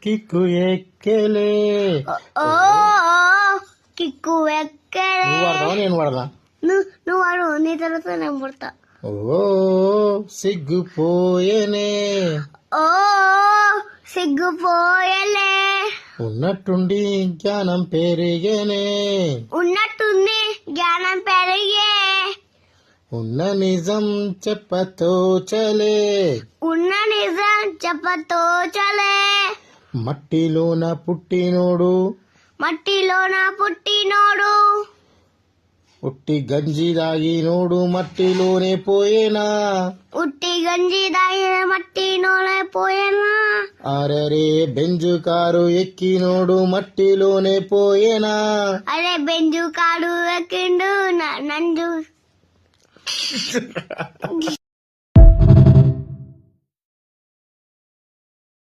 Kick ఎక్కలే. ఓ kick ఎక్కలే. నువ్వు వాడతావా నేను వాడదా? నువ్వు వాడు, నీ తర్వాత నేను పుడతా. ఓ సిగ్గుపోయేనే. ఓ సిగ్గుపోయలే. ఉన్నట్టుండి జ్ఞానం పెరిగేనే. ఉన్నట్టుంది జ్ఞానం పెరిగే. ఉన్న నిజం చెప్పతోచలే. ఉన్న నిజం చెప్పతోచలే. మట్టిలోన పుట్టినోడు ఉట్టి గంజి దాగినోడు మట్టిలోనే పోయేనా. ఉట్టి గంజి దాగిన మట్టిలోనే పోయేనా. అరే బెంజు కారు ఎక్కినోడు మట్టిలోనే పోయేనా. అరే బెంజు కాడు ఎక్కిండు నంజు